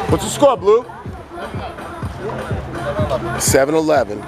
What's the score, Blue? 7-11.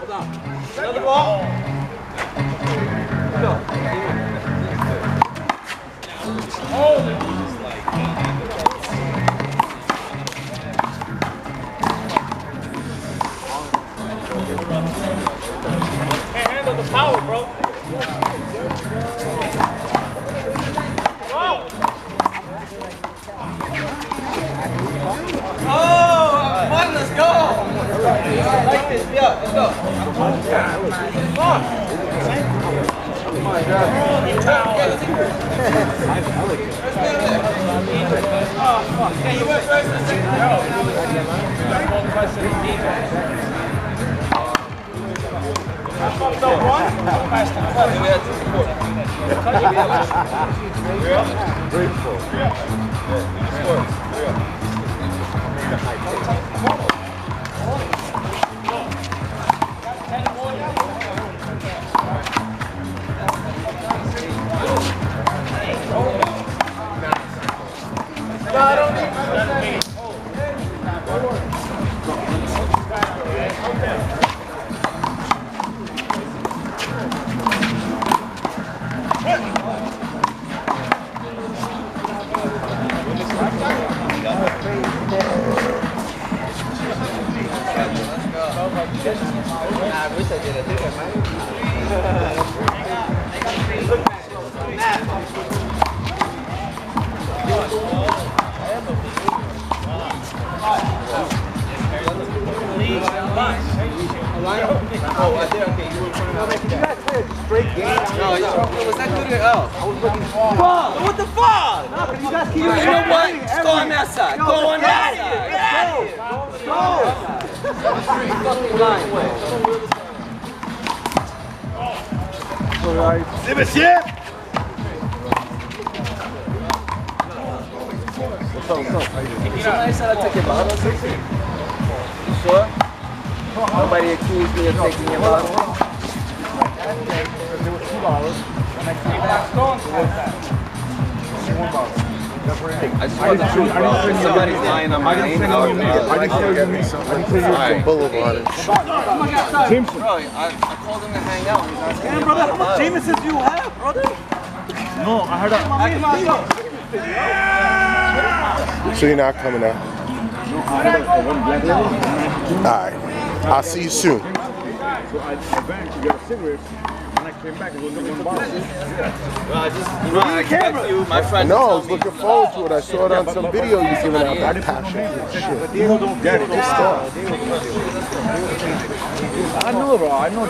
Hold on. Another ball. Go. Can't handle the power, bro. Oh, come on, let's go. I like this. Yeah, let's go. Come on. Oh my God. Oh, fuck. Yeah, you went first. I fucked up one. We had to support. Grateful. I wish I did a bigger, Oh, I did. Okay, you were trying to Straight game. No, was that good or else? I was looking for. What the fuck? No, but you guys keep You know what? Just go on that side. Go on that side. C'est monsieur. Somebody said I took your bottle. You sure? Nobody accused me of taking your bottle. There was $2 and I came back. I just wanted to prove somebody's lying on my name. I didn't tell you some Boulevard. Jameson. Bro, I called him to hang out. He's asking Damn, me brother, about how much the Jameson do you have, brother? No, I heard So you're not coming out? Alright. I'll see you soon. So I went to get a cigarette and I came back and it was one bottle. Well, I just, I expect you, my friend. No, I was looking forward to it. I saw it on some video you giving out that passion. People don't get it. I know, bro. I know.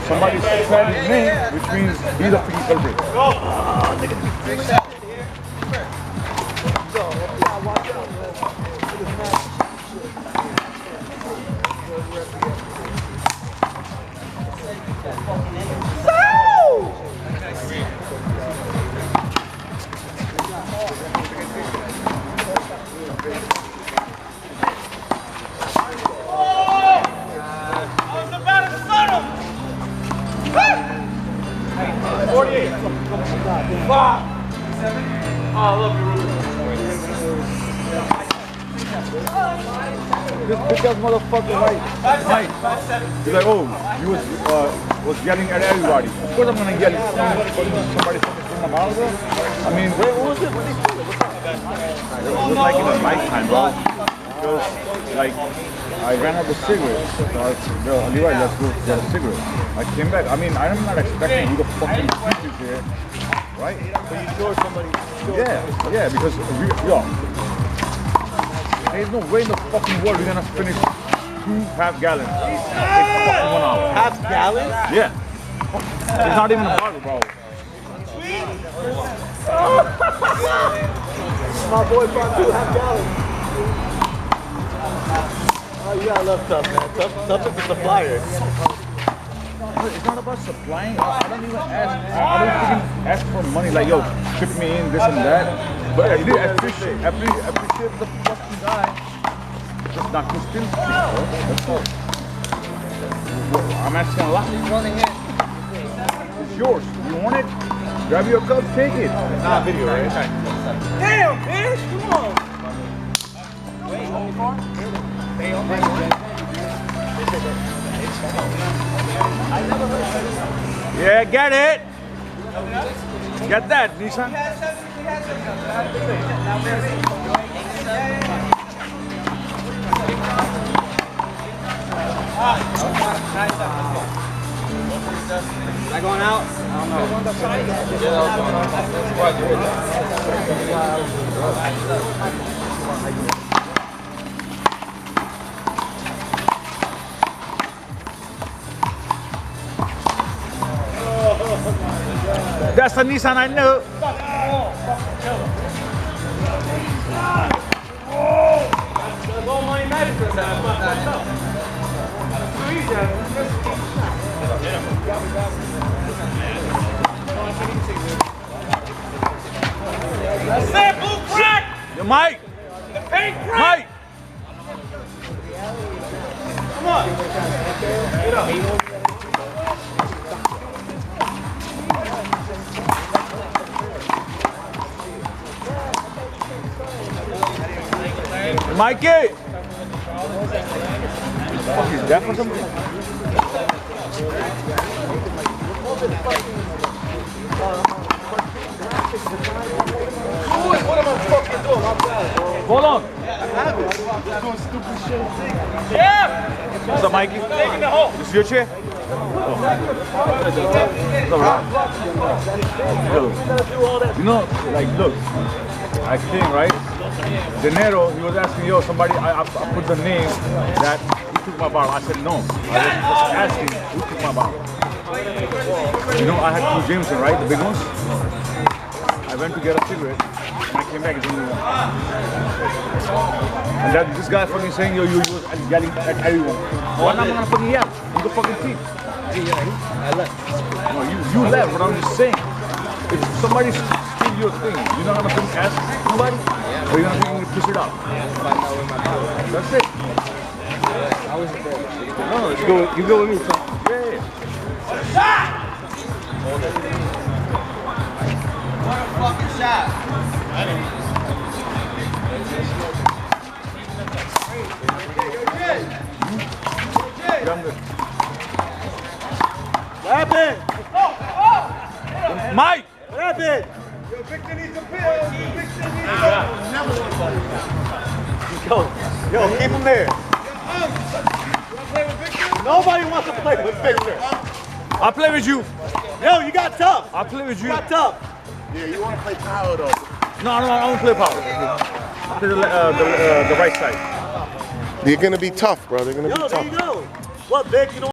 Somebody said his name, which means he's a freaking culprit. This bitch ass motherfucker, right? He's like, oh, he was yelling at everybody. Of course I'm gonna yell at somebody from the house. I mean, what was it? It was like in the nighttime, bro. Because, like, I ran out of cigarettes. So I said, yo, Levi, let's go get a cigarette. I came back. I mean, I'm not expecting you to fucking keep it there, right? So you showed somebody. Yeah, because there's no way in the fucking world we're gonna finish 2 half gallons. It takes fucking 1 hour. Half gallon? Yeah. It's not even a bottle, bro. My boy brought 2 half gallons. Oh, you gotta love Tough, man. Tough is the supplier. It's not about supplying. I don't even ask. I don't even ask for money. Like, yo, ship me in this and that. But I do appreciate the fucking guy. Just not to steal. That's all. I'm asking a lot. It's yours. You want it? Grab your cup, take it. It's not a video, right? Damn, bitch! Come on! Wait, hold on. Okay, get it. Get that, Nissan. Is that going out? I don't know. That's the Nissan I know. That's it, blue crack! Yo, Mike. The pink crack! Mike. Come on. Get up. Mikey! Fuck, he's deaf or something? What am I fucking doing? I'm bad. Hold on. Doing stupid shit. Yeah! What's up, Mikey? Taking the hole. This is your chair? You know, like, look, I think, right? Dinero, he was asking, yo, somebody, I put the name that who took my bottle. I said, no. I was just asking who took my bottle. You know, I had two Jameson, right? The big ones. I went to get a cigarette, and I came back and didn't want. And that this guy fucking saying, yo, you was yelling at everyone. Why not gonna fucking yell? You the fucking team. I left. No, you left, but I'm just saying. If somebody steals your thing, you're not gonna fucking ask somebody? Or you're gonna push it out? That's it. I was there. No, let's go. You go with me, son. Yeah. What a fucking shot. Yeah, I'm good. What happened? Mike! What happened? Yo, Victor needs a pill. Victor needs Yo, keep him there. Nobody wants to play with Victor. I'll play with you. Yo, you got tough. I'll play with you. You got tough. Yeah, you want to play power though. No, I won't play power. I'll play the right side. They're gonna be tough, bro. They're gonna be Yo, tough. there you go. What, Vic? You know